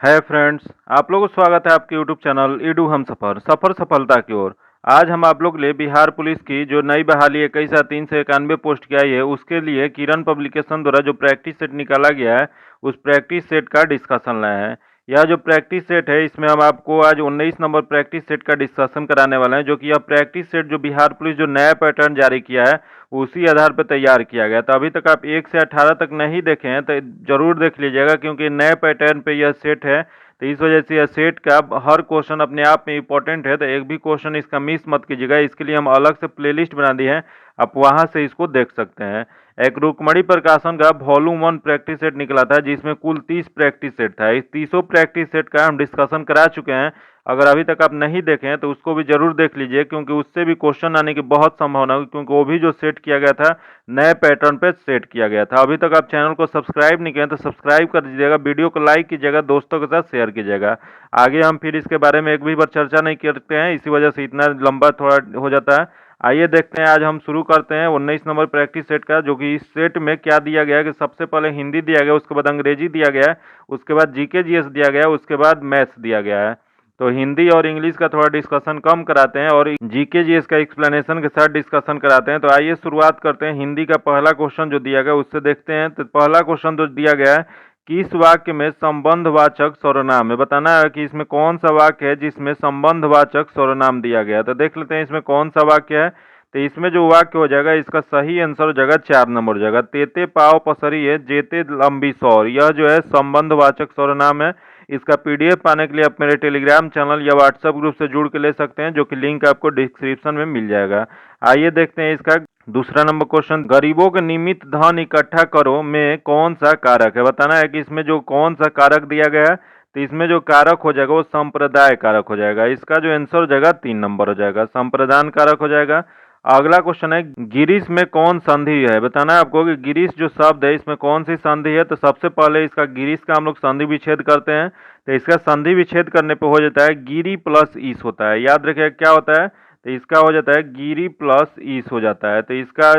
है फ्रेंड्स, आप लोगों को स्वागत है आपके यूट्यूब चैनल ईडू हम सफर सफलता की ओर। आज हम आप लोग के लिए बिहार पुलिस की जो नई बहाली 21,391 पोस्ट की आई है उसके लिए किरण पब्लिकेशन द्वारा जो प्रैक्टिस सेट निकाला गया है उस प्रैक्टिस सेट का डिस्कशन लाए हैं। यह जो प्रैक्टिस सेट है इसमें हम आपको आज 19 नंबर प्रैक्टिस सेट का डिस्कशन कराने वाले हैं, जो कि यह प्रैक्टिस सेट जो बिहार पुलिस जो नया पैटर्न जारी किया है उसी आधार पर तैयार किया गया। तो अभी तक आप 1 से 18 तक नहीं देखे हैं तो जरूर देख लीजिएगा, क्योंकि नए पैटर्न पे यह सेट है। तो इस वजह से यह सेट का हर क्वेश्चन अपने आप में इंपॉर्टेंट है, तो एक भी क्वेश्चन इसका मिस मत कीजिएगा। इसके लिए हम अलग से प्लेलिस्ट बना दी है, आप वहां से इसको देख सकते हैं। एक रुक्मणी प्रकाशन का वॉल्यूम 1 प्रैक्टिस सेट निकला था जिसमें कुल 30 प्रैक्टिस सेट था। इस 30 प्रैक्टिस सेट का हम डिस्कशन करा चुके हैं। अगर अभी तक आप नहीं देखे हैं तो उसको भी जरूर देख लीजिए, क्योंकि उससे भी क्वेश्चन आने की बहुत संभावना है, क्योंकि वो भी जो सेट किया गया था नए पैटर्न पे सेट किया गया था। अभी तक आप चैनल को सब्सक्राइब नहीं किए तो सब्सक्राइब कर दीजिएगा, वीडियो को लाइक कीजिएगा, दोस्तों के साथ शेयर कीजिएगा। आगे हम फिर इसके बारे में एक भी बार चर्चा नहीं करते हैं, इसी वजह से इतना लंबा थोड़ा हो जाता है। आइए देखते हैं, आज हम शुरू करते हैं 19 नंबर प्रैक्टिस सेट का, जो कि इस सेट में क्या दिया गया है कि सबसे पहले हिंदी दिया गया, उसके बाद अंग्रेजी दिया गया है, उसके बाद जीके जीएस दिया गया है, उसके बाद मैथ्स दिया गया है। तो हिंदी और इंग्लिश का थोड़ा डिस्कशन कम कराते हैं और जीके जीएस का एक्सप्लेनेशन के साथ डिस्कशन कराते हैं। तो आइए शुरुआत करते हैं। हिंदी का पहला क्वेश्चन जो दिया गया उससे देखते हैं। तो पहला क्वेश्चन जो दिया गया है, किस वाक्य में संबंधवाचक सर्वनाम है, बताना है कि इसमें कौन सा वाक्य है जिसमें संबंधवाचक सर्वनाम दिया गया है। तो देख लेते हैं इसमें कौन सा वाक्य है। तो इसमें जो वाक्य हो जाएगा इसका सही आंसर हो जाएगा 4 नंबर हो जाएगा, तेते पाव पसरी है जेते लंबी सौर। यह जो है संबंधवाचक सर्वनाम है। इसका पीडीएफ पाने के लिए आप मेरे टेलीग्राम चैनल या व्हाट्सएप ग्रुप से जुड़ के ले सकते हैं, जो कि लिंक आपको डिस्क्रिप्शन में मिल जाएगा। आइए देखते हैं इसका दूसरा नंबर क्वेश्चन, गरीबों के निमित्त धन इकट्ठा करो में कौन सा कारक है, बताना है कि इसमें जो कौन सा कारक दिया गया है। तो इसमें जो कारक हो जाएगा वो संप्रदाय कारक हो जाएगा। इसका जो आंसर हो जाएगा 3 नंबर हो जाएगा, संप्रदान कारक हो जाएगा। अगला क्वेश्चन है, गिरीश में कौन संधि है, बताना है आपको कि गिरीश जो शब्द है इसमें कौन सी संधि है। तो सबसे पहले इसका गिरीश का हम लोग संधि विच्छेद करते हैं। तो इसका संधि विच्छेद करने पे हो जाता है गिरी प्लस ईस होता है। याद रखिए क्या होता है, तो इसका हो जाता है गिरी प्लस ईस हो जाता है। तो इसका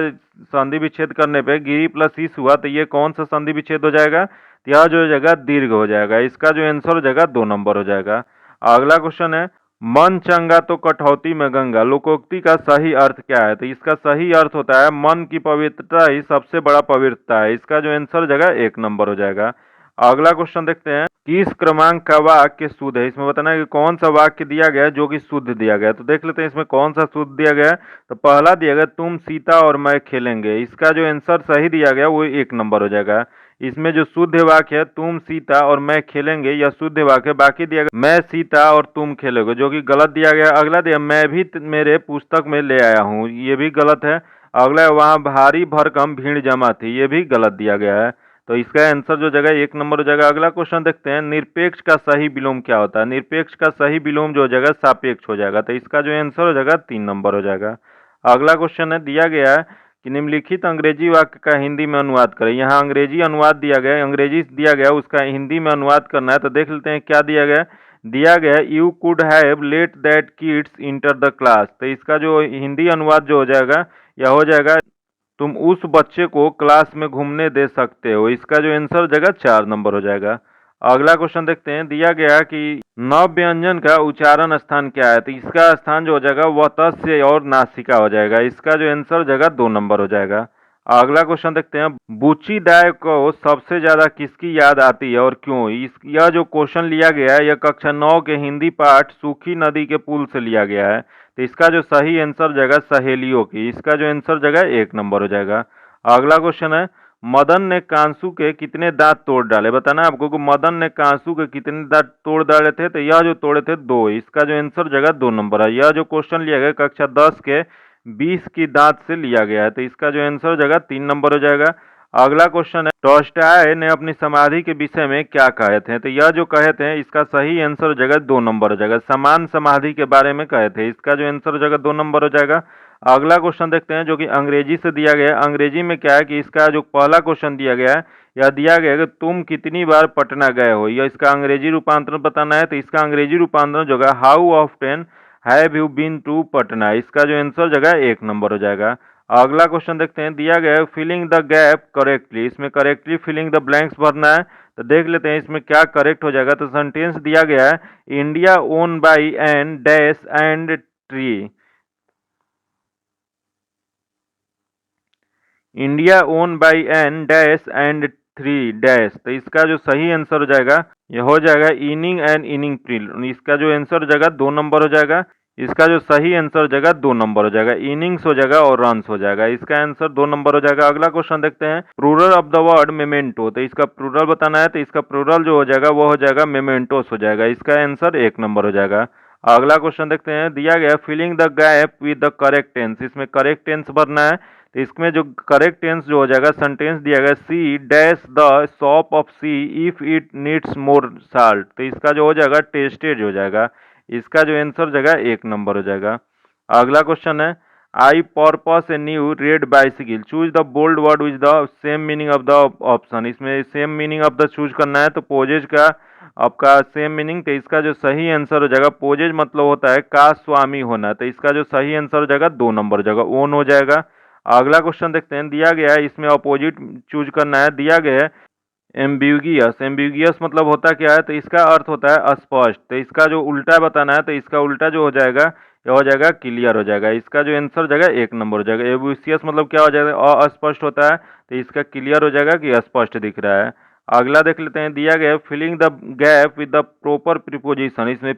संधि विच्छेद करने पे गिरी प्लस ईस हुआ, तो ये कौन सा संधि विच्छेद हो जाएगा, तो यह जो हो जाएगा दीर्घ हो जाएगा। इसका जो आंसर हो जाएगा 2 नंबर हो जाएगा। अगला क्वेश्चन है, मन चंगा तो कटौती में गंगा, लोकोक्ति का सही अर्थ क्या है। तो इसका सही अर्थ होता है मन की पवित्रता ही सबसे बड़ा पवित्रता है। इसका जो आंसर हो जाएगा 1 नंबर हो जाएगा। अगला क्वेश्चन देखते हैं, किस क्रमांक का वाक्य शुद्ध है, इसमें बताना है कि कौन सा वाक्य दिया गया है जो कि शुद्ध दिया गया है। तो देख लेते हैं इसमें कौन सा शुद्ध दिया गया है। तो पहला दिया गया तुम सीता और मैं खेलेंगे, इसका जो आंसर सही दिया गया वो 1 नंबर हो जाएगा। इसमें जो शुद्ध वाक्य है तुम सीता और मैं खेलेंगे, यह शुद्ध वाक्य। बाकी दिया गया मैं सीता और तुम खेलोगे, जो कि गलत दिया गया। अगला दिया मैं भी मेरे पुस्तक में ले आया हूँ, ये भी गलत है। अगला वहाँ भारी भरकम भीड़ जमा थी, ये भी गलत दिया गया है। तो इसका आंसर जो जगह 1 नंबर हो जाएगा। अगला क्वेश्चन देखते हैं, निरपेक्ष का सही विलोम क्या होता है। निरपेक्ष का सही विलोम जो हो जाएगा सापेक्ष हो जाएगा। तो इसका जो आंसर हो जाएगा 3 नंबर हो जाएगा। अगला क्वेश्चन है, दिया गया है कि निम्नलिखित अंग्रेजी वाक्य का हिंदी में अनुवाद करें। यहाँ अंग्रेजी अनुवाद दिया गया है, अंग्रेजी दिया गया उसका हिंदी में अनुवाद करना है। तो देख लेते हैं क्या दिया गया। दिया गया you could have let that kids enter the class. तो इसका जो हिंदी अनुवाद जो हो जाएगा यह हो जाएगा तुम उस बच्चे को क्लास में घूमने दे सकते हो। इसका जो आंसर हो जाएगा 4 नंबर हो जाएगा। अगला क्वेश्चन देखते हैं, दिया गया कि नव व्यंजन का उच्चारण स्थान क्या है। तो इसका स्थान जो हो जाएगा वह तस्य और नासिका हो जाएगा। इसका जो आंसर हो जाएगा 2 नंबर हो जाएगा। अगला क्वेश्चन देखते हैं, बुच्ची दाय को सबसे ज्यादा किसकी याद आती है और क्यों। यह जो क्वेश्चन लिया गया है यह कक्षा 9 के हिंदी पाठ सूखी नदी के पुल से लिया गया है। तो इसका जो सही आंसर जगह सहेलियों की, इसका जो आंसर जगह 1 नंबर हो जाएगा। अगला क्वेश्चन है, मदन ने कांसू के कितने दांत तोड़ डाले, बताना आपको कि मदन ने कांसू के कितने दांत तोड़ डाले थे। तो यह जो तोड़े थे 2, इसका जो आंसर जगह 2 नंबर है। यह जो क्वेश्चन लिया गया कक्षा 10 के 20 की दांत से लिया गया है। तो इसका जो आंसर जगह 3 नंबर हो जाएगा। अगला क्वेश्चन है, टॉल्स्टॉय ने अपनी समाधि के विषय में क्या कहे थे। तो यह जो कहे थे इसका सही आंसर जगह 2 नंबर हो जाएगा, समान समाधि के बारे में कहे थे। इसका जो आंसर जगह 2 नंबर हो जाएगा। अगला क्वेश्चन देखते हैं जो कि अंग्रेजी से दिया गया है। अंग्रेजी में क्या है कि इसका जो पहला क्वेश्चन दिया गया है यह दिया गया है कि तुम कितनी बार पटना गए हो, यह इसका अंग्रेजी रूपांतरण बताना है। तो इसका अंग्रेजी रूपांतरण जो है how often have you been to Patna, इसका जो आंसर जगह 1 नंबर हो जाएगा। अगला क्वेश्चन देखते हैं, दिया गया है फिलिंग द गैप करेक्टली, इसमें करेक्टली फिलिंग द ब्लैंक्स भरना है। तो देख लेते हैं इसमें क्या करेक्ट हो जाएगा। तो सेंटेंस दिया गया है, India own by an dash and three, India own by an dash and three dash. तो इसका जो सही आंसर हो जाएगा यह हो जाएगा इनिंग एंड इनिंग ट्री। इसका जो आंसर हो जाएगा 2 नंबर हो जाएगा। इसका जो सही आंसर हो जाएगा 2 नंबर हो जाएगा, इनिंग्स हो जाएगा और रन्स हो जाएगा। इसका आंसर 2 नंबर हो जाएगा। अगला क्वेश्चन देखते हैं, plural of the word memento. तो इसका प्लूरल बताना है, तो इसका प्लूरल जो हो जाएगा वो हो जाएगा मेमेंटोस हो जाएगा। इसका आंसर 1 नंबर हो जाएगा। अगला क्वेश्चन देखते हैं, दिया गया filling the gap with the correct tense, इसमें करेक्ट टेंस भरना है। तो इसमें जो करेक्ट टेंस जो हो जाएगा, सेंटेंस दिया गया, see dash the shop of see if it needs more salt. तो इसका जो हो जाएगा टेस्टेड हो जाएगा। इसका जो आंसर हो जाएगा 1 नंबर हो जाएगा। अगला क्वेश्चन है, I purpose a new red bicycle, choose the bold word which the same meaning of the option. इसमें same meaning of the choose करना है, तो पोजेज का आपका सेम मीनिंग। तो इसका जो सही आंसर हो जाएगा, पोजेज मतलब होता है का स्वामी होना। तो इसका जो सही आंसर हो जाएगा 2 नंबर हो जाएगा, ओन हो जाएगा। अगला क्वेश्चन देखते हैं, दिया गया है इसमें अपोजिट चूज करना है। दिया गया है एम्बिगियस, एम्बिगियस मतलब होता क्या है, तो इसका अर्थ होता है अस्पष्ट। तो इसका जो उल्टा बताना है, तो इसका उल्टा जो हो जाएगा ये हो जाएगा क्लियर हो जाएगा। इसका जो आंसर हो जाएगा 1 नंबर हो जाएगा। एम्बिगियस मतलब क्या हो जाएगा, अस्पष्ट होता है, तो इसका क्लियर हो जाएगा कि स्पष्ट दिख रहा है। अगला देख लेते हैं, दिया गया filling the gap with the proper preposition, इसमें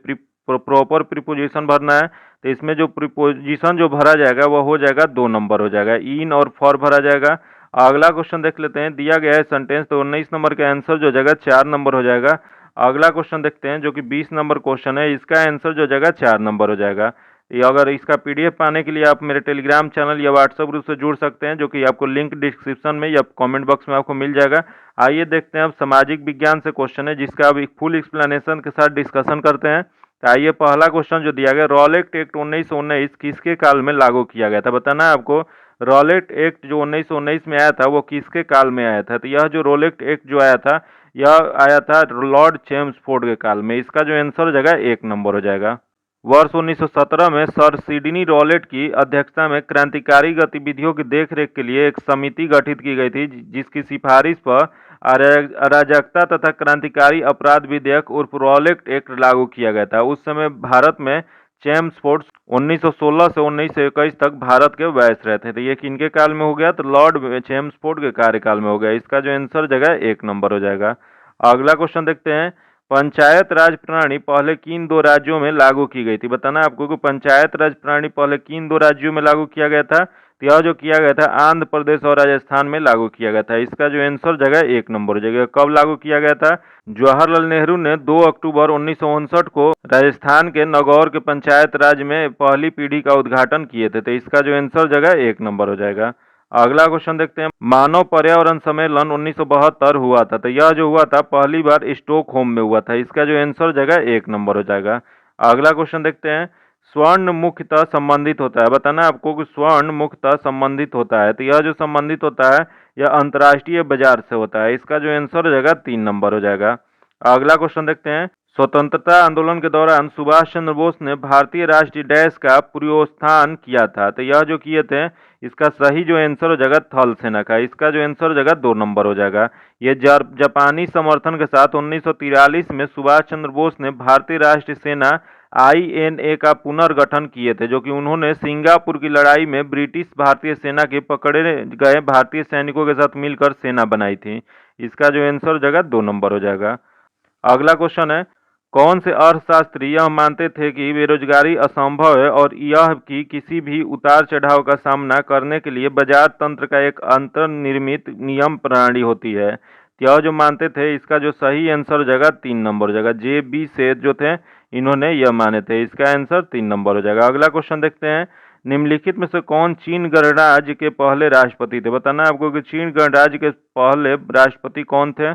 प्रॉपर प्रीपोजिशन भरना है। तो इसमें जो प्रीपोजिशन जो भरा जाएगा वो हो जाएगा 2 नंबर हो जाएगा, इन और फॉर भरा जाएगा। अगला क्वेश्चन देख लेते हैं, दिया गया है सेंटेंस, तो 19 नंबर का आंसर जो हो जाएगा 4 नंबर हो जाएगा। अगला क्वेश्चन देखते हैं जो कि 20 नंबर क्वेश्चन है, इसका आंसर जो हो जाएगा 4 नंबर हो जाएगा। ये अगर इसका पीडीएफ पाने के लिए आप मेरे टेलीग्राम चैनल या व्हाट्सएप ग्रुप से जुड़ सकते हैं, जो कि आपको लिंक डिस्क्रिप्शन में या कमेंट बॉक्स में आपको मिल जाएगा। आइए देखते हैं अब सामाजिक विज्ञान से क्वेश्चन है, जिसका अब एक फुल एक्सप्लेनेशन के साथ डिस्कशन करते हैं। तो आइए पहला क्वेश्चन जो दिया गया, रॉलेट एक्ट 1919 किसके काल में लागू किया गया था, बताना है आपको। रॉलेट एक्ट जो 1919 में आया था वो किसके काल में आया था। तो यह जो रॉलेट एक्ट जो आया था यह आया था लॉर्ड चेम्सफोर्ड के काल में। इसका जो आंसर हो जाएगा 1 नंबर हो जाएगा। वर्ष 1917 में सर सिडनी रॉलेट की अध्यक्षता में क्रांतिकारी गतिविधियों की देखरेख के लिए एक समिति गठित की गई थी, जिसकी सिफारिश पर अराजकता तथा क्रांतिकारी अपराध विधेयक उर्फ रॉलेट एक्ट लागू किया गया था। उस समय भारत में चेम्सफोर्ड 1916 से 1921 तक भारत के वायसराय थे। तो ये किनके काल में हो गया, तो लॉर्ड चेम्सफोर्ड के कार्यकाल में हो गया। इसका जो आंसर जगह 1 नंबर हो जाएगा। अगला क्वेश्चन देखते हैं, पंचायत राज प्रणाली पहले किन 2 राज्यों में लागू की गई थी, बताना है आपको कि पंचायत राज प्रणाली पहले किन 2 राज्यों में लागू किया गया था। तो यह जो किया गया था आंध्र प्रदेश और राजस्थान में लागू किया गया था। इसका जो आंसर जगह 1 नंबर हो जाएगा। कब लागू किया गया था, जवाहरलाल नेहरू ने 2 अक्टूबर 1959 को राजस्थान के नागौर के पंचायत राज में पहली पीढ़ी का उद्घाटन किए थे। तो इसका जो आंसर जगह 1 नंबर हो जाएगा। अगला क्वेश्चन देखते हैं, मानव पर्यावरण सम्मेलन 1972 हुआ था। तो यह जो हुआ था पहली बार स्टॉकहोम में हुआ था। इसका जो आंसर जगह 1 नंबर हो जाएगा। अगला क्वेश्चन देखते हैं, स्वर्ण मुख्यतः संबंधित होता है, बताना आपको कि स्वर्ण मुख्यतः संबंधित होता है। तो यह जो संबंधित होता है यह अंतर्राष्ट्रीय बाजार से होता है। इसका जो आंसर हो जाएगा 3 नंबर हो जाएगा। अगला क्वेश्चन देखते हैं, स्वतंत्रता आंदोलन के दौरान सुभाष चंद्र बोस ने भारतीय राष्ट्रीय डैश का पुनरुत्थान किया था। तो यह जो किए थे इसका सही जो आंसर हो जाएगा थल सेना का। इसका जो आंसर हो जाएगा 2 नंबर हो जाएगा। ये जापानी समर्थन के साथ 1943 में सुभाष चंद्र बोस ने भारतीय राष्ट्रीय सेना INA का पुनर्गठन किए थे, जो कि उन्होंने सिंगापुर की लड़ाई में ब्रिटिश भारतीय सेना के पकड़े गए भारतीय सैनिकों के साथ मिलकर सेना बनाई थी। इसका जो आंसर हो जाएगा 2 नंबर हो जाएगा। अगला क्वेश्चन है, कौन से अर्थशास्त्री यह मानते थे कि बेरोजगारी असंभव है और यह कि किसी भी उतार चढ़ाव का सामना करने के लिए बाजार तंत्र का एक अंतर्निर्मित नियम प्रणाली होती है। यह जो मानते थे इसका जो सही आंसर हो जाएगा 3 नंबर हो जाएगा। JB सेठ जो थे इन्होंने यह माने थे। इसका आंसर 3 नंबर हो जाएगा। अगला क्वेश्चन देखते हैं, निम्नलिखित में से कौन चीन गणराज्य के पहले राष्ट्रपति थे, बताना है आपको कि चीन गणराज्य के पहले राष्ट्रपति कौन थे।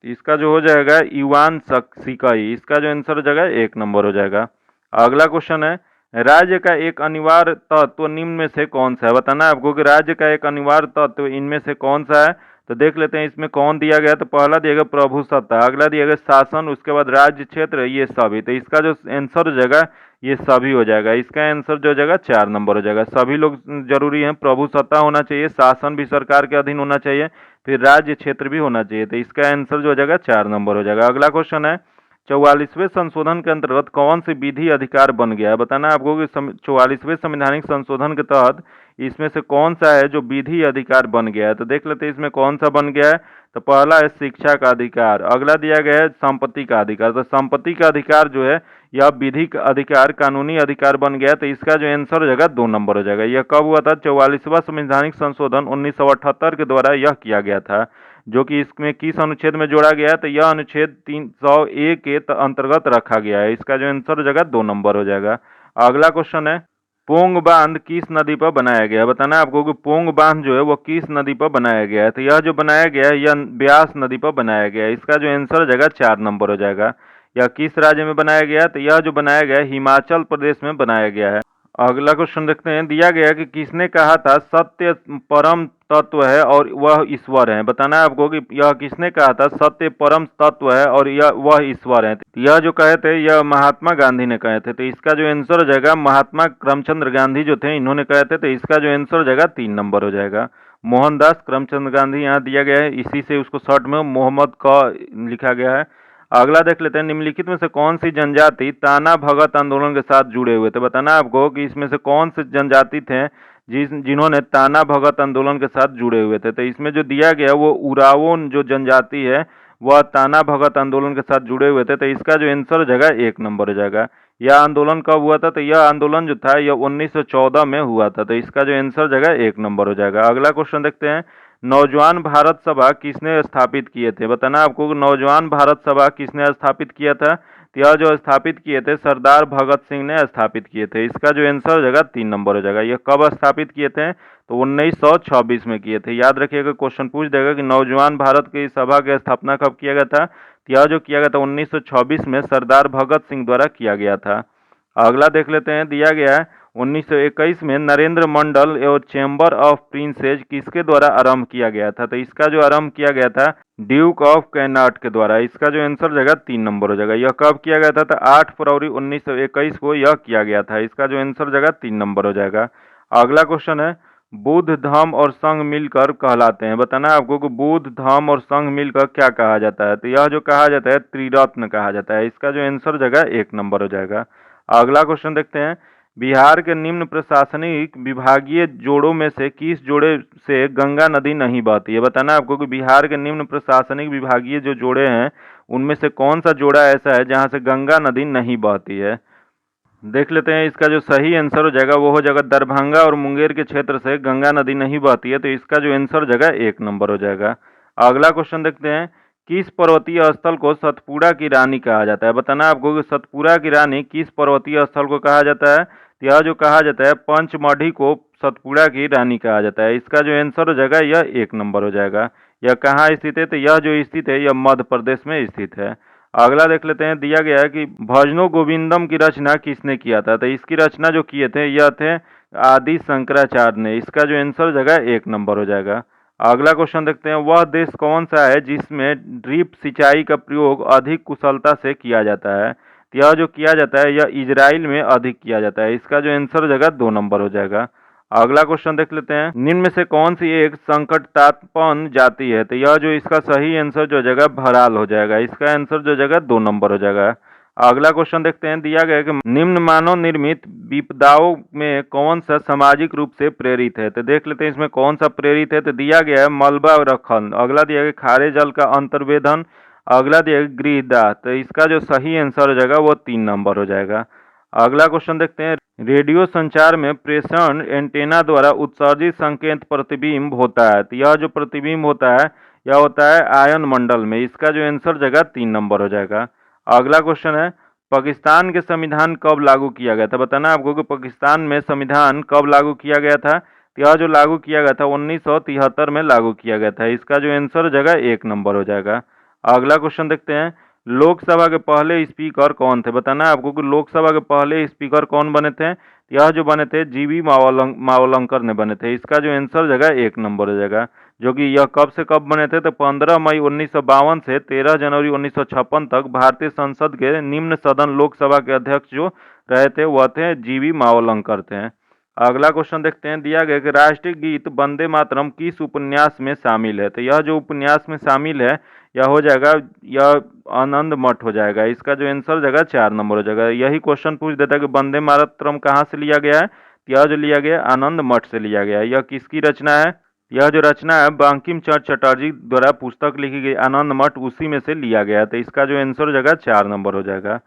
इसका जो हो जाएगा युवान शिकाई। इसका जो आंसर हो जाएगा 1 नंबर हो जाएगा। अगला क्वेश्चन है, राज्य का एक अनिवार्य तत्व निम्न में से कौन सा है, बताना है आपको कि राज्य का एक अनिवार्य तत्व इनमें से कौन सा है। तो देख लेते हैं इसमें कौन दिया गया। तो पहला दिया गया प्रभु सत्ता, अगला दिया गया शासन, उसके बाद राज्य क्षेत्र, ये सभी। तो इसका जो आंसर हो जाएगा ये सभी हो जाएगा। इसका आंसर जो हो जाएगा 4 नंबर हो जाएगा। सभी लोग जरूरी हैं, प्रभु सत्ता होना चाहिए, शासन भी सरकार के अधीन होना चाहिए, फिर राज्य क्षेत्र भी होना चाहिए। तो इसका आंसर जो हो जाएगा 4 नंबर हो जाएगा। अगला क्वेश्चन है 44वें संशोधन के अंतर्गत कौन सी विधि अधिकार बन गया है। बताना है आपको कि 44वें संवैधानिक संशोधन के तहत इसमें से कौन सा है जो विधि अधिकार बन गया है। तो देख लेते हैं इसमें कौन सा बन गया है। तो पहला है शिक्षा का अधिकार, अगला दिया गया है संपत्ति का अधिकार। तो संपत्ति का अधिकार जो है यह विधिक अधिकार, कानूनी अधिकार बन गया। तो इसका जो आंसर हो जाएगा 2 नंबर हो जाएगा। यह कब हुआ था? 44वां संवैधानिक संशोधन 1978 के द्वारा यह किया गया था, जो कि इसमें किस अनुच्छेद में जोड़ा गया है। तो यह अनुच्छेद 301 के अंतर्गत रखा गया है। इसका जो आंसर हो जाएगा 2 नंबर हो जाएगा। अगला क्वेश्चन है पोंग बांध किस नदी पर बनाया गया है। बताना है आपको कि पोंग बांध जो है वो किस नदी पर बनाया गया है। तो यह जो बनाया गया है यह ब्यास नदी पर बनाया गया है। इसका जो आंसर हो जाएगा 4 नंबर हो जाएगा। यह किस राज्य में बनाया गया है। तो यह जो बनाया गया है हिमाचल प्रदेश में बनाया गया है। अगला क्वेश्चन देखते हैं, दिया गया है कि किसने कहा था सत्य परम तत्व है और वह ईश्वर है। बताना है आपको कि यह किसने कहा था सत्य परम तत्व है और यह वह ईश्वर है। यह जो कहे थे यह महात्मा गांधी ने कहे थे। तो इसका जो आंसर हो जाएगा महात्मा करमचंद गांधी जो थे इन्होंने कहे थे। तो इसका जो आंसर हो जाएगा 3 नंबर हो जाएगा। मोहनदास करमचंद गांधी यहाँ दिया गया है, इसी से उसको शॉर्ट में मोहम्मद का लिखा गया है। अगला देख लेते हैं, निम्नलिखित में से कौन सी जनजाति ताना भगत आंदोलन के साथ जुड़े हुए थे। बताना है आपको कि इसमें से कौन से जनजाति थे जिन्होंने ताना भगत आंदोलन के साथ जुड़े हुए थे। तो इसमें जो दिया गया वो उरावों जो जनजाति है वह ताना भगत आंदोलन के साथ जुड़े हुए थे। तो इसका जो आंसर हो जाएगा 1 नंबर हो जाएगा। यह आंदोलन कब हुआ था? तो यह आंदोलन जो था यह 1914 में हुआ था। तो इसका जो आंसर हो जाएगा 1 नंबर हो जाएगा। अगला क्वेश्चन देखते हैं, नौजवान भारत सभा किसने स्थापित किए थे। बताना आपको नौजवान भारत सभा किसने स्थापित किया था। तो यह जो स्थापित किए थे सरदार भगत सिंह ने स्थापित किए थे। इसका जो आंसर हो जाएगा 3 नंबर हो जाएगा। यह कब स्थापित किए थे? तो 1926 में किए थे। याद रखिएगा, क्वेश्चन पूछ देगा कि नौजवान भारत की सभा की स्थापना कब किया गया था। तो यह जो किया गया था 1926 में सरदार भगत सिंह द्वारा किया गया था। अगला देख लेते हैं, दिया गया है 1921 में नरेंद्र मंडल एवं चैम्बर ऑफ प्रिंसेज किसके द्वारा आरंभ किया गया था। तो इसका जो आरंभ किया गया था ड्यूक ऑफ कैनाट के द्वारा। इसका जो आंसर हो जाएगा 3 नंबर हो जाएगा। यह कब किया गया था? तो 8 फरवरी 1921 को यह किया गया था। इसका जो आंसर हो जाएगा 3 नंबर हो जाएगा। अगला क्वेश्चन है, बुद्ध धम्म और संघ मिलकर कहलाते हैं। बताना है आपको कि बुद्ध धम्म और संघ मिलकर क्या कहा जाता है। तो यह जो कहा जाता है त्रिरत्न कहा जाता है। इसका जो आंसर हो जाएगा 1 नंबर हो जाएगा। अगला क्वेश्चन देखते हैं, बिहार के निम्न प्रशासनिक विभागीय जोड़ों में से किस जोड़े से गंगा नदी नहीं बहती है। बताना है आपको कि बिहार के निम्न प्रशासनिक विभागीय जो जोड़े हैं उनमें से कौन सा जोड़ा ऐसा है जहां से गंगा नदी नहीं बहती है। देख लेते हैं, इसका जो सही आंसर हो जाएगा वो हो जाएगा दरभंगा और मुंगेर के क्षेत्र से गंगा नदी नहीं बहती है। तो इसका जो आंसर हो जाएगा 1 नंबर हो जाएगा। अगला क्वेश्चन देखते हैं, किस पर्वतीय स्थल को सतपुड़ा की रानी कहा जाता है। बताना आपको कि सतपुड़ा की रानी किस पर्वतीय स्थल को कहा जाता है। तो यह जो कहा जाता है पंचमढ़ी को सतपुड़ा की रानी कहा जाता है। इसका जो आंसर हो जाएगा यह 1 नंबर हो जाएगा। यह कहाँ स्थित है? तो यह जो स्थित है यह मध्य प्रदेश में स्थित है। अगला देख लेते हैं, दिया गया है कि भजनो गोविंदम की रचना किसने किया था। तो इसकी रचना जो किए थे यह थे आदि शंकराचार्य ने। इसका जो आंसर हो जाएगा 1 नंबर हो जाएगा। अगला क्वेश्चन देखते हैं, वह देश कौन सा है जिसमें ड्रिप सिंचाई का प्रयोग अधिक कुशलता से किया जाता है। तो यह जो किया जाता है यह इजराइल में अधिक किया जाता है। इसका जो आंसर हो जाएगा 2 नंबर हो जाएगा। अगला क्वेश्चन देख लेते हैं, निम्न में से कौन सी एक संकटतापन जाति है। तो यह जो इसका सही आंसर जो हो जाएगा भराल हो जाएगा। इसका आंसर जो हो जाएगा 2 नंबर हो जाएगा। अगला क्वेश्चन देखते हैं, दिया गया है कि निम्न मानव निर्मित विपदाओं में कौन सा सामाजिक रूप से प्रेरित है। तो देख लेते हैं इसमें कौन सा प्रेरित है। तो दिया गया है मलबा रखन, अगला दिया गया खारे जल का अंतर्वेधन, अगला दिया गया गृहदाह। तो इसका जो सही आंसर हो जाएगा वो 3 नंबर हो जाएगा। अगला क्वेश्चन देखते हैं, रेडियो संचार में प्रेषण एंटेना द्वारा उत्सर्जित संकेत प्रतिबिंब होता है। तो यह जो प्रतिबिंब होता है यह होता है आयन मंडल में। इसका जो आंसर जगह 3 नंबर हो जाएगा। अगला क्वेश्चन है, पाकिस्तान के संविधान कब लागू किया गया था। बताना आपको कि पाकिस्तान में संविधान कब लागू किया गया था। तो यह जो लागू किया गया था 1973 में लागू किया गया था। इसका जो आंसर जगह 1 नंबर हो जाएगा। अगला क्वेश्चन देखते हैं, लोकसभा के पहले स्पीकर कौन थे। बताना है आपको कि लोकसभा के पहले स्पीकर कौन बने थे। यह जो बने थे जीवी मावलंकर ने बने थे। इसका जो आंसर जगह 1 नंबर हो जाएगा। जो कि यह कब से कब बने थे, तो 15 मई 1952 से 13 जनवरी 1956 तक भारतीय संसद के निम्न सदन लोकसभा के अध्यक्ष जो रहे थे वह थे जीवी मावलंकर थे। अगला क्वेश्चन देखते हैं, दिया गया कि राष्ट्रीय गीत वंदे मातरम किस उपन्यास में शामिल है। तो यह जो उपन्यास में शामिल है यह हो जाएगा, यह आनंद मठ हो जाएगा। इसका जो आंसर जगह 4 नंबर हो जाएगा। यही क्वेश्चन पूछ देता है कि वंदे मातरम कहाँ से लिया गया है, तो यह जो लिया गया आनंद मठ से लिया गया है। यह किसकी रचना है, यह जो रचना है बंकिम चंद्र चटर्जी द्वारा पुस्तक लिखी गई आनंद मठ, उसी में से लिया गया है। तो इसका जो आंसर हो जाएगा 4 नंबर हो जाएगा।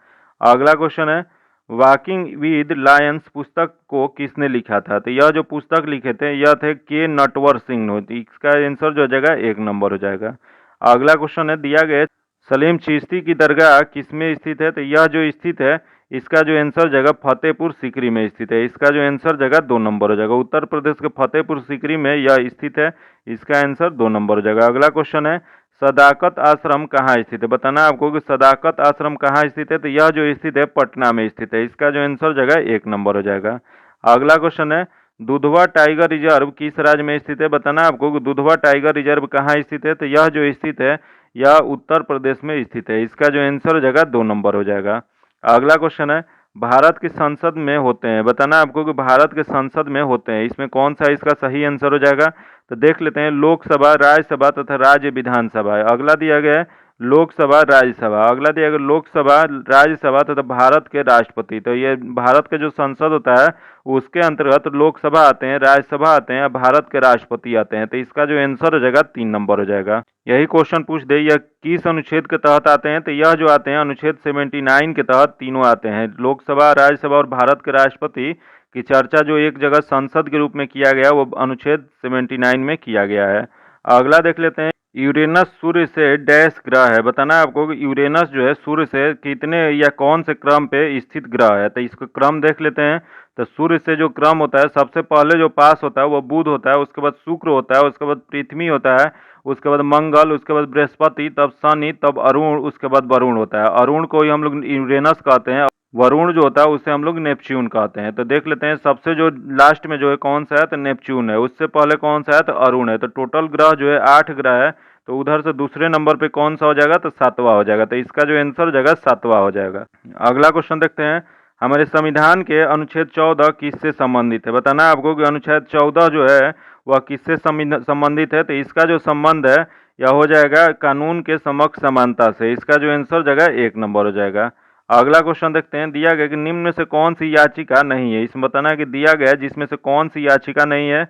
अगला क्वेश्चन है, वॉकिंग विद लायंस पुस्तक को किसने लिखा था। तो यह जो पुस्तक लिखे थे यह थे के नटवर सिंह। तो इसका आंसर जो हो जाएगा 1 नंबर हो जाएगा। अगला क्वेश्चन है, दिया गया सलीम चिश्ती की दरगाह किसमें स्थित है। तो यह जो स्थित है इसका जो आंसर जगह फतेहपुर सीकरी में स्थित है। इसका जो आंसर जगह 2 नंबर हो जाएगा। उत्तर प्रदेश के फतेहपुर सीकरी में यह स्थित है। इसका आंसर 2 नंबर हो जाएगा। अगला क्वेश्चन है, सदाकत आश्रम कहाँ स्थित है। बताना आपको कि सदाकत आश्रम कहाँ स्थित है। तो यह जो स्थित है पटना में स्थित है। इसका जो आंसर जगह 1 नंबर हो जाएगा। अगला क्वेश्चन है, दुधवा टाइगर रिजर्व किस राज्य में स्थित है। बताना आपको कि दुधवा टाइगर रिजर्व कहाँ स्थित है। तो यह जो स्थित है यह उत्तर प्रदेश में स्थित है। इसका जो आंसर हो जाएगा 2 नंबर हो जाएगा। अगला क्वेश्चन है, भारत की संसद में होते हैं। बताना आपको कि भारत के संसद में होते हैं, इसमें कौन सा इसका सही आंसर हो जाएगा। तो देख लेते हैं, लोकसभा, राज्यसभा तथा राज्य विधानसभा। अगला दिया गया है लोकसभा, राज्यसभा। अगला दिया गया लोकसभा, राज्यसभा तथा भारत के राष्ट्रपति। तो ये भारत के जो संसद होता है उसके अंतर्गत लोकसभा आते हैं, राज्यसभा आते हैं, भारत के राष्ट्रपति आते हैं। तो इसका जो आंसर हो जाएगा 3 नंबर हो जाएगा। यही क्वेश्चन पूछ दे, यह किस अनुच्छेद के तहत आते हैं। तो यह जो आते हैं अनुच्छेद 79 के तहत तीनों आते हैं। लोकसभा, राज्यसभा और भारत के राष्ट्रपति की चर्चा जो एक जगह संसद के रूप में किया गया वो अनुच्छेद 79 में किया गया है। अगला देख लेते हैं, यूरेनस सूर्य से डैश ग्रह है। बताना है आपको कि यूरेनस जो है सूर्य से कितने या कौन से क्रम पे स्थित ग्रह है। तो इसको क्रम देख लेते हैं। तो सूर्य से जो क्रम होता है सबसे पहले जो पास होता है वो बुध होता है, उसके बाद शुक्र होता है, उसके बाद पृथ्वी होता है, उसके बाद मंगल, उसके बाद बृहस्पति, तब शनि, तब अरुण, उसके बाद वरुण होता है। अरुण को ही हम लोग यूरेनस कहते हैं, वरुण जो होता है उसे हम लोग नेपच्यून कहते हैं। तो देख लेते हैं सबसे जो लास्ट में जो है कौन सा है, तो नेपच्यून है। उससे पहले कौन सा है, तो अरुण है। तो टोटल ग्रह जो है 8 ग्रह है। तो उधर से दूसरे नंबर पे कौन सा हो जाएगा, तो 7वां हो जाएगा। तो इसका जो आंसर हो जाएगा 7वां हो जाएगा। अगला क्वेश्चन देखते हैं, हमारे संविधान के अनुच्छेद 14 किससे संबंधित है। बताना है आपको कि अनुच्छेद 14 जो है वह किससे संबंधित है। तो इसका जो संबंध है यह हो जाएगा कानून के समक्ष समानता से। इसका जो आंसर जगह 1 नंबर हो जाएगा। अगला क्वेश्चन देखते हैं, दिया गया कि निम्न में से कौन सी याचिका नहीं है। इसमें बताना है कि दिया गया जिसमें से कौन सी याचिका नहीं है।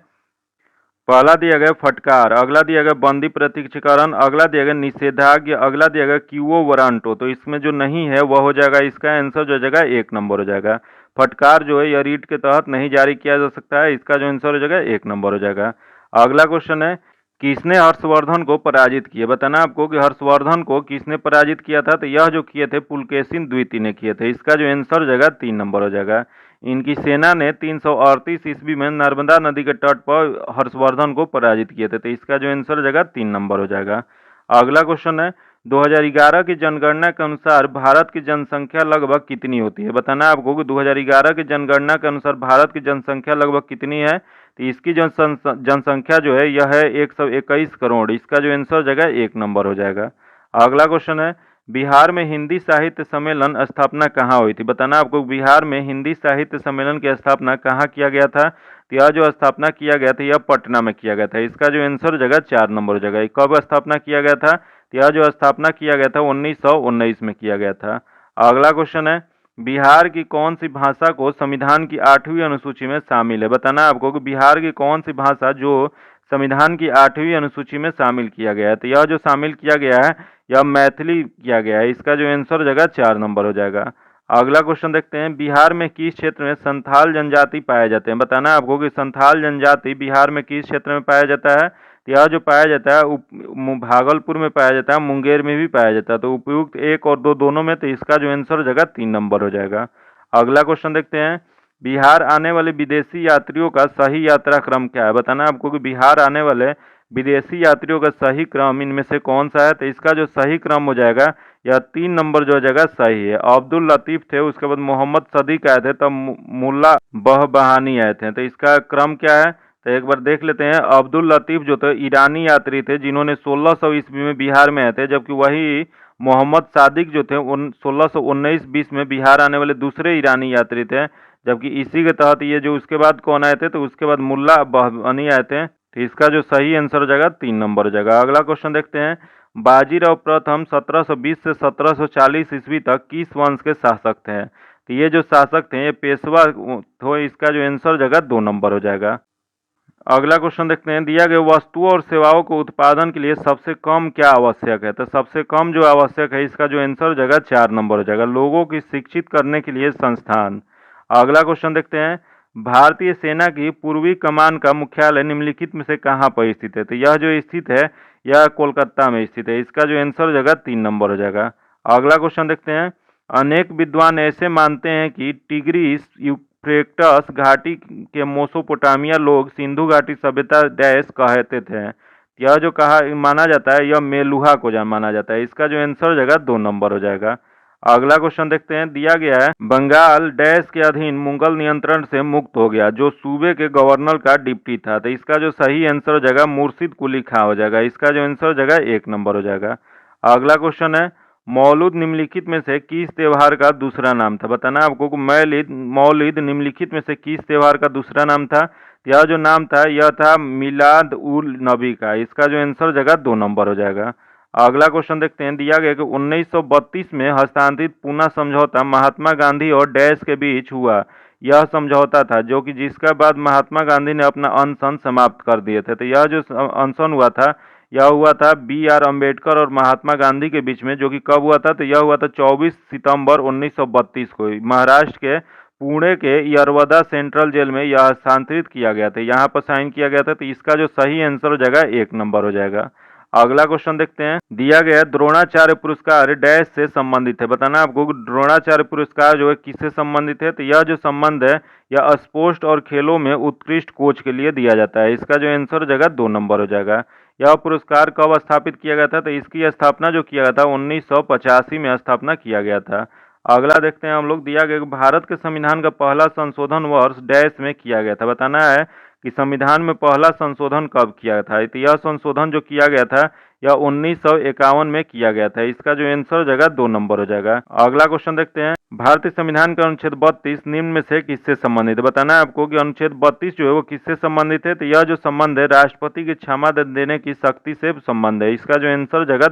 पहला दिया गया फटकार, अगला दिया गया बंदी प्रत्यक्षीकरण, अगला दिया गया निषेधाज्ञा, अगला दिया गया क्यूओ वरांटो। तो इसमें जो नहीं है वह हो जाएगा, इसका आंसर जो जाएगा 1 नंबर हो जाएगा। फटकार जो है यह रीट के तहत नहीं जारी किया जा सकता है। इसका जो आंसर हो जाएगा 1 नंबर हो जाएगा। अगला क्वेश्चन है, किसने हर्षवर्धन को पराजित किया। बताना आपको कि हर्षवर्धन को किसने पराजित किया था। तो यह जो किए थे पुलकेशिन द्वितीय ने किए थे। इसका जो आंसर हो जाएगा 3 नंबर हो जाएगा। इनकी सेना ने 338 ईस्वी में नर्मदा नदी के तट पर हर्षवर्धन को पराजित किए थे। तो इसका जो आंसर हो जाएगा 3 नंबर हो जाएगा। अगला क्वेश्चन है, 2011 की जनगणना के अनुसार भारत की जनसंख्या लगभग कितनी होती है। बताना है आपको कि 2011 की जनगणना के अनुसार भारत की जनसंख्या लगभग कितनी है। तो इसकी जनसंख्या जो है यह है 121 करोड़। इसका जो आंसर जगह 1 नंबर हो जाएगा। अगला क्वेश्चन है, बिहार में हिंदी साहित्य सम्मेलन स्थापना कहाँ हुई थी। बताना आपको बिहार में हिंदी साहित्य सम्मेलन की स्थापना कहाँ किया गया था। तो यह जो स्थापना किया गया था यह पटना में किया गया था। इसका जो आंसर जगह 4 नंबर हो जाएगा। कब स्थापना किया गया था। तो यह जो स्थापना किया गया था 1919 में किया गया था। अगला क्वेश्चन है, बिहार की कौन सी भाषा को संविधान की 8वीं अनुसूची में शामिल है। बताना आपको कि बिहार की कौन सी भाषा जो संविधान की 8वीं अनुसूची में शामिल किया गया है। तो यह जो शामिल किया गया है यह मैथिली किया गया है। इसका जो आंसर जगह 4 नंबर हो जाएगा। अगला क्वेश्चन देखते हैं, बिहार में किस क्षेत्र में संथाल जनजाति पाए जाते हैं। बताना आपको कि संथाल जनजाति बिहार में किस क्षेत्र में पाया जाता है। तो यह जो पाया जाता है भागलपुर में पाया जाता है, मुंगेर में भी पाया जाता है। तो उपयुक्त 1 और 2 दोनों में। तो इसका जो आंसर जगह 3 नंबर हो जाएगा। अगला क्वेश्चन देखते हैं, बिहार आने वाले विदेशी यात्रियों का सही यात्रा क्रम क्या है। बताना आपको कि बिहार आने वाले विदेशी यात्रियों का सही क्रम इनमें से कौन सा है। तो इसका जो सही क्रम हो जाएगा यह 3 नंबर जो जगह सही है। अब्दुल लतीफ थे, उसके बाद मोहम्मद सदीक आए थे, तब मुल्ला बहबहानी आए थे। तो इसका क्रम क्या है, तो एक बार देख लेते हैं। अब्दुल लतीफ जो थे ईरानी यात्री थे जिन्होंने 1600 ईस्वी में बिहार में आए थे, जबकि वही मोहम्मद सादिक जो थे उन 1619-20 में बिहार आने वाले दूसरे ईरानी यात्री थे। जबकि इसी के तहत ये जो उसके बाद कौन आए थे, तो उसके बाद मुल्ला बहबानी आए थे। तो इसका जो सही आंसर हो जाएगा 3 नंबर हो जाएगा। अगला क्वेश्चन देखते हैं। बाजीराव प्रथम 1720 से 1740 ईस्वी तक किस वंश के शासक थे? तो ये जो शासक थे ये पेशवा तो इसका जो आंसर हो जाएगा 2 नंबर हो जाएगा। अगला क्वेश्चन देखते हैं। दिया गया वस्तुओं और सेवाओं को उत्पादन के लिए सबसे कम क्या आवश्यक है? तो सबसे कम जो आवश्यक है इसका जो आंसर हो जाएगा 4 नंबर हो जाएगा। लोगों की शिक्षित करने के लिए संस्थान। अगला क्वेश्चन देखते हैं। भारतीय सेना की पूर्वी कमान का मुख्यालय निम्नलिखित में से कहाँ पर स्थित है? तो यह जो स्थित है यह कोलकाता में स्थित है। इसका जो आंसर हो जाएगा 3 नंबर हो जाएगा। अगला क्वेश्चन देखते हैं। अनेक विद्वान ऐसे मानते हैं कि टिग्रिस यूफ्रेटस घाटी के मेसोपोटामिया लोग सिंधु घाटी सभ्यता डैश कहते थे। यह जो कहा माना जाता है यह मेलुहा को माना जाता है। इसका जो आंसर हो जाएगा 2 नंबर हो जाएगा। अगला क्वेश्चन देखते हैं। दिया गया है बंगाल डैश के अधीन मुगल नियंत्रण से मुक्त हो गया जो सूबे के गवर्नर का डिप्टी था। तो इसका जो सही आंसर हो जाएगा मुर्शिद कुली खां हो जाएगा। इसका जो आंसर हो जाएगा 1 नंबर हो जाएगा। अगला क्वेश्चन है। मौलूद निम्नलिखित में से किस त्योहार का दूसरा नाम था? बताना आपको मौलिद निम्नलिखित में से किस त्योहार का दूसरा नाम था? यह जो नाम था यह था मिलाद उल नबी का। इसका जो आंसर हो जाएगा 2 नंबर हो जाएगा। अगला क्वेश्चन देखते हैं। दिया गया कि 1932 में हस्तांतरित पूना समझौता महात्मा गांधी और डैश के बीच हुआ। यह समझौता था जो कि जिसका बाद महात्मा गांधी ने अपना अनशन समाप्त कर दिए थे। तो यह जो अनशन हुआ था यह हुआ था B.R. अम्बेडकर और महात्मा गांधी के बीच में, जो कि कब हुआ था? तो यह हुआ था 24 सितंबर 1932 को। महाराष्ट्र के पुणे के यरवदा सेंट्रल जेल में यह हस्तांतरित किया गया था, यहाँ पर साइन किया गया था। तो इसका जो सही आंसर हो जाएगा 1 नंबर हो जाएगा। अगला क्वेश्चन देखते हैं। दिया गया द्रोणाचार्य पुरस्कार डैश से संबंधित है। बताना आपको द्रोणाचार्य पुरस्कार जो है किससे संबंधित है? तो यह जो संबंध है यह स्पोर्ट्स और खेलों में उत्कृष्ट कोच के लिए दिया जाता है। इसका जो आंसर हो जाएगा 2 नंबर हो जाएगा। यह पुरस्कार कब स्थापित किया गया था? तो इसकी स्थापना जो किया गया था 1985 में स्थापना किया गया था। अगला देखते हैं हम लोग। दिया गया भारत के संविधान का पहला संशोधन वर्ष डैश में किया गया था। बताना है कि संविधान में पहला संशोधन कब किया था? तो यह संशोधन जो किया गया था यह 1951 में किया गया था। इसका जो आंसर हो जाएगा 2 नंबर हो जाएगा। अगला क्वेश्चन देखते हैं। भारतीय संविधान का अनुच्छेद 32 निम्न में से किससे संबंधित है? बताना है आपको कि अनुच्छेद 32 जो है वो किससे संबंधित है। तो यह जो संबंध है राष्ट्रपति की क्षमा देने की शक्ति से संबंध है। इसका जो आंसर हो जाएगा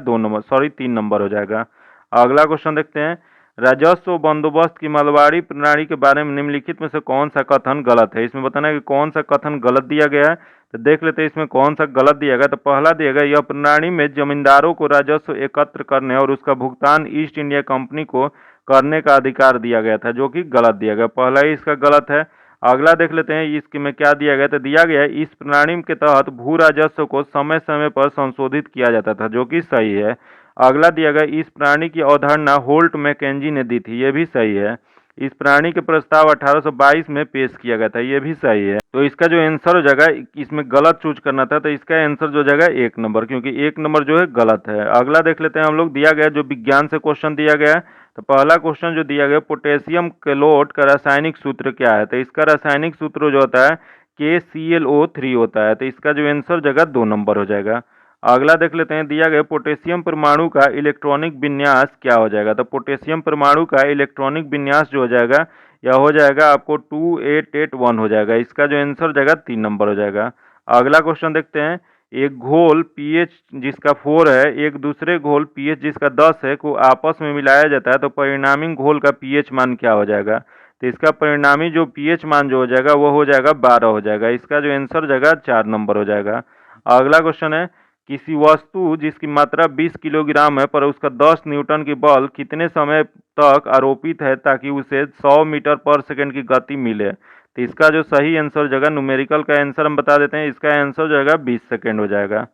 3 नंबर हो जाएगा। अगला क्वेश्चन देखते हैं। राजस्व बंदोबस्त की मलबारी प्रणाली के बारे में निम्नलिखित में से कौन सा कथन गलत है? इसमें बताना है कि कौन सा कथन गलत दिया गया है। तो देख लेते हैं इसमें कौन सा गलत दिया गया। तो पहला दिया गया यह प्रणाली में जमींदारों को राजस्व एकत्र करने और उसका भुगतान ईस्ट इंडिया कंपनी को करने का अधिकार दिया गया था, जो कि गलत दिया गया। पहला ही इसका गलत है। अगला देख लेते हैं इसके में क्या दिया गया। तो दिया गया है इस प्रणाली के तहत भू राजस्व को समय समय पर संशोधित किया जाता था, जो कि सही है। अगला दिया गया इस प्राणी की अवधारणा होल्ट मैकेंजी ने दी थी, ये भी सही है। इस प्राणी के प्रस्ताव 1822 में पेश किया गया था, ये भी सही है। तो इसका जो आंसर हो जाएगा इसमें गलत चूज करना था, तो इसका आंसर जो जाएगा 1 नंबर, क्योंकि 1 नंबर जो है गलत है। अगला देख लेते हैं हम लोग। दिया गया जो विज्ञान से क्वेश्चन दिया गया है। तो पहला क्वेश्चन जो दिया गया पोटेशियम क्लोराइड का रासायनिक सूत्र क्या है? तो इसका रासायनिक सूत्र जो होता है KClO3 होता है। तो इसका जो आंसर जगह 2 नंबर हो जाएगा। अगला देख लेते हैं। दिया गया पोटेशियम परमाणु का इलेक्ट्रॉनिक विन्यास क्या हो जाएगा? तो पोटेशियम परमाणु का इलेक्ट्रॉनिक विन्यास जो हो जाएगा यह हो जाएगा आपको 2881 हो जाएगा। इसका जो आंसर हो जाएगा 3 नंबर हो जाएगा। अगला क्वेश्चन देखते हैं। एक घोल pH जिसका 4 है एक दूसरे घोल pH जिसका 10 है को आपस में मिलाया जाता है, तो परिणामी घोल का pH मान क्या हो जाएगा? तो इसका परिणामी जो pH मान जो हो जाएगा वो हो जाएगा 12 हो जाएगा। इसका जो आंसर हो जाएगा 4 नंबर हो जाएगा। अगला क्वेश्चन है। किसी वस्तु जिसकी मात्रा 20 किलोग्राम है पर उसका 10 न्यूटन की बल कितने समय तक आरोपित है ताकि उसे 100 मीटर पर सेकंड की गति मिले? तो इसका जो सही आंसर हो जाएगा न्यूमेरिकल का आंसर हम बता देते हैं। इसका आंसर हो जाएगा 20 सेकंड हो जाएगा।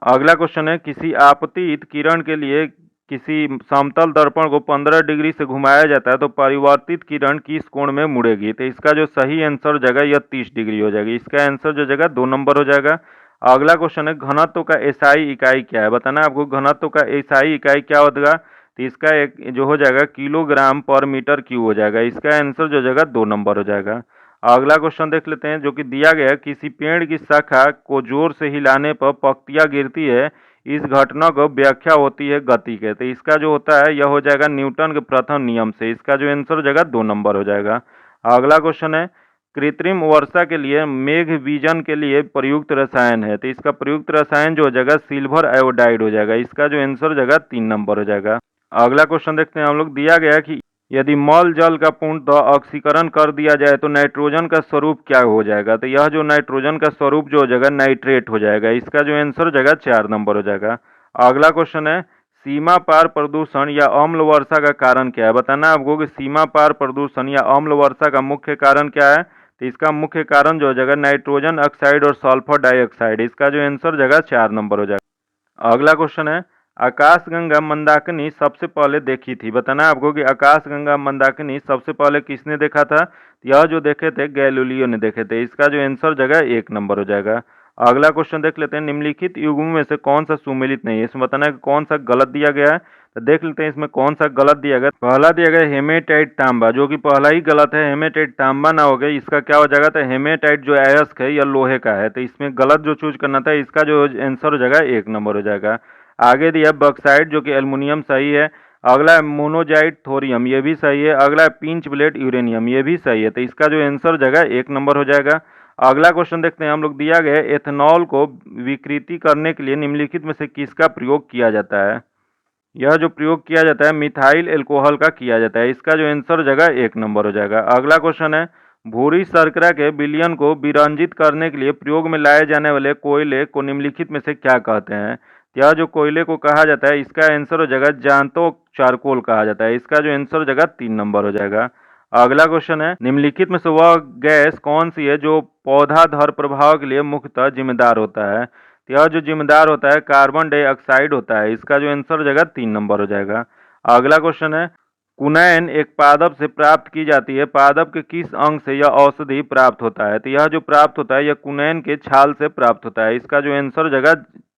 अगला क्वेश्चन है। किसी आपतित किरण के लिए किसी समतल दर्पण को 15 डिग्री से घुमाया जाता है तो परिवर्तित किरण किस कोण में मुड़ेगी? तो इसका जो सही आंसर हो जाएगा यह 30 डिग्री हो जाएगी। इसका आंसर जो जाएगा 2 नंबर हो जाएगा। अगला क्वेश्चन है। घनत्व का एसआई इकाई क्या है? बताना आपको घनत्व का एसआई इकाई क्या होगा। तो इसका एक जो हो जाएगा किलोग्राम पर मीटर क्यूब हो जाएगा। इसका आंसर जो जाएगा 2 नंबर हो जाएगा। अगला क्वेश्चन देख लेते हैं जो कि दिया गया है, किसी पेड़ की शाखा को जोर से हिलाने पर पत्तियां गिरती है, इस घटना को व्याख्या होती है गति के। तो इसका जो होता है यह हो जाएगा न्यूटन के प्रथम नियम से। इसका जो आंसर हो जाएगा 2 नंबर हो जाएगा। अगला क्वेश्चन है, कृत्रिम वर्षा के लिए मेघ बीजन के लिए प्रयुक्त रसायन है, तो इसका प्रयुक्त रसायन जो हो जाएगा सिल्वर आयोडाइड हो जाएगा। इसका जो आंसर हो जाएगा 3 नंबर हो जाएगा। अगला क्वेश्चन देखते हैं हम लोग, दिया गया है कि यदि मल जल का पूर्णतः ऑक्सीकरण कर दिया जाए तो नाइट्रोजन का स्वरूप क्या हो जाएगा। तो यह जो नाइट्रोजन का स्वरूप जो हो जाएगा नाइट्रेट हो जाएगा। इसका जो आंसर हो जाएगा 4 नंबर हो जाएगा। अगला क्वेश्चन है, सीमा पार प्रदूषण या अम्ल वर्षा का कारण क्या है। बताना आपको कि सीमा पार प्रदूषण या अम्ल वर्षा का मुख्य कारण क्या है। तो इसका मुख्य कारण जो हो जाएगा नाइट्रोजन ऑक्साइड और सल्फर डाइऑक्साइड। इसका जो आंसर हो जाएगा 4 नंबर हो जाएगा। अगला क्वेश्चन है, आकाशगंगा मंदाकिनी सबसे पहले देखी थी। बताना है आपको कि आकाशगंगा मंदाकिनी सबसे पहले किसने देखा था। यह जो देखे थे गैलीलियो ने देखे थे। इसका जो आंसर जगह 1 नंबर हो जाएगा। अगला क्वेश्चन देख लेते हैं, निम्नलिखित युग्मों में से कौन सा सुमेलित नहीं है। इसमें बताना है कि कौन सा गलत दिया गया है। तो देख लेते हैं इसमें कौन सा गलत दिया गया। पहला दिया गया हेमेटाइट तांबा, जो कि पहला ही गलत है। हेमेटाइट तांबा ना हो गया, इसका क्या हो जाएगा। तो हेमेटाइट जो अयस्क है यह लोहे का है। तो इसमें गलत जो चूज करना था, इसका जो आंसर हो जाएगा 1 नंबर हो जाएगा। आगे दिया बॉक्साइट जो कि एल्युमिनियम सही है। अगला है मोनोजाइट थोरियम, ये भी सही है। अगला है पिंच ब्लेड यूरेनियम, ये भी सही है। तो इसका जो आंसर हो जाएगा 1 नंबर हो जाएगा। अगला क्वेश्चन देखते हैं हम लोग, दिया गया है एथेनॉल को विकृति करने के लिए निम्नलिखित में से किसका प्रयोग किया जाता है। यह जो प्रयोग किया जाता है मिथाइल एल्कोहल का किया जाता है। इसका जो आंसर हो जाएगा 1 नंबर हो जाएगा। अगला क्वेश्चन है, भूरी शर्करा के विलयन को विरंजित करने के लिए प्रयोग में लाए जाने वाले कोयले को निम्नलिखित में से क्या कहते हैं। यह जो कोयले को कहा जाता है, इसका आंसर हो जाएगा जानतो चारकोल कहा जाता है। इसका जो आंसर हो जाएगा 3 नंबर हो जाएगा। अगला क्वेश्चन है, निम्नलिखित में से वह गैस कौन सी है जो पौधाधर प्रभाव के लिए मुख्यतः जिम्मेदार होता है। तो यह जो जिम्मेदार होता है कार्बन डाइऑक्साइड होता है। इसका जो आंसर हो जाएगा 3 नंबर हो जाएगा। अगला क्वेश्चन है, कुनैन एक पादप से प्राप्त की जाती है, पादप के किस अंग से यह औषधि प्राप्त होता है। तो यह जो प्राप्त होता है यह कुनैन के छाल से प्राप्त होता है। इसका जो आंसर हो जाएगा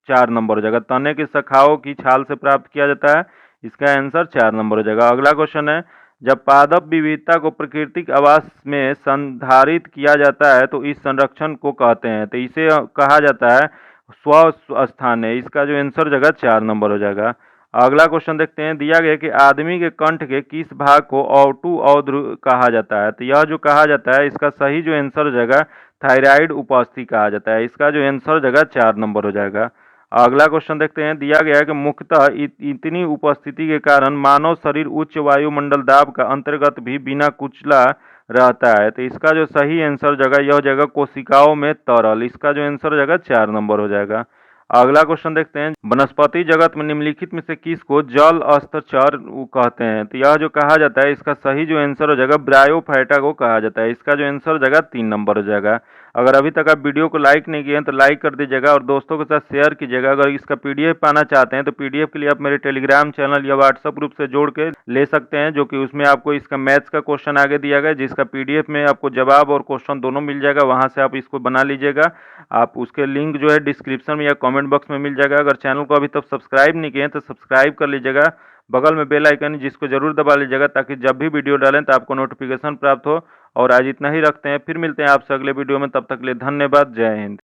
4 नंबर हो जाएगा। तने की शाखाओं की छाल से प्राप्त किया जाता है। इसका आंसर 4 नंबर हो जाएगा। अगला क्वेश्चन है, जब पादप विविधता को प्राकृतिक आवास में संधारित किया जाता है तो इस संरक्षण को कहते हैं। तो इसे कहा जाता है स्व स्थान है। इसका जो आंसर हो जाएगा 4 नंबर हो जाएगा। अगला क्वेश्चन देखते हैं, दिया गया कि आदमी के कंठ के किस भाग को औटू औद्र कहा जाता है। तो यह जो कहा जाता है, इसका सही जो आंसर हो जाएगा थायराइड उपस्थि कहा जाता है। इसका जो आंसर हो जाएगा 4 नंबर हो जाएगा। अगला क्वेश्चन देखते हैं, दिया गया है कि मुख्यतः इतनी उपस्थिति के कारण मानव शरीर उच्च वायुमंडल दाब का अंतर्गत भी बिना कुचला रहता है। तो इसका जो सही आंसर जगह यह हो जाएगा कोशिकाओं में तरल। इसका जो आंसर हो जाएगा 4 नंबर हो जाएगा। अगला क्वेश्चन देखते हैं, वनस्पति जगत में निम्नलिखित में से किसको जल अस्तचर कहते हैं। तो यह जो कहा जाता है, इसका सही जो आंसर हो जाएगा ब्रायोफाइटा को कहा जाता है। इसका जो आंसर हो जाएगा 3 नंबर हो जाएगा। अगर अभी तक आप वीडियो को लाइक नहीं किए हैं तो लाइक कर दीजिएगा और दोस्तों के साथ शेयर कीजिएगा। अगर इसका पीडीएफ पाना चाहते हैं तो पीडीएफ के लिए आप मेरे टेलीग्राम चैनल या व्हाट्सएप ग्रुप से जोड़ के ले सकते हैं, जो कि उसमें आपको इसका मैथ्स का क्वेश्चन आगे दिया गया, जिसका पीडीएफ में आपको जवाब और क्वेश्चन दोनों मिल जाएगा। वहां से आप इसको बना लीजिएगा। आप उसके लिंक जो है डिस्क्रिप्शन में या कमेंट बॉक्स में मिल जाएगा। अगर चैनल को अभी तक सब्सक्राइब नहीं किए हैं तो सब्सक्राइब कर लीजिएगा। बगल में बेल आइकन जिसको जरूर दबा लीजिएगा, ताकि जब भी वीडियो डालें तो आपको नोटिफिकेशन प्राप्त हो। और आज इतना ही रखते हैं, फिर मिलते हैं आपसे अगले वीडियो में। तब तक के लिए धन्यवाद। जय हिंद।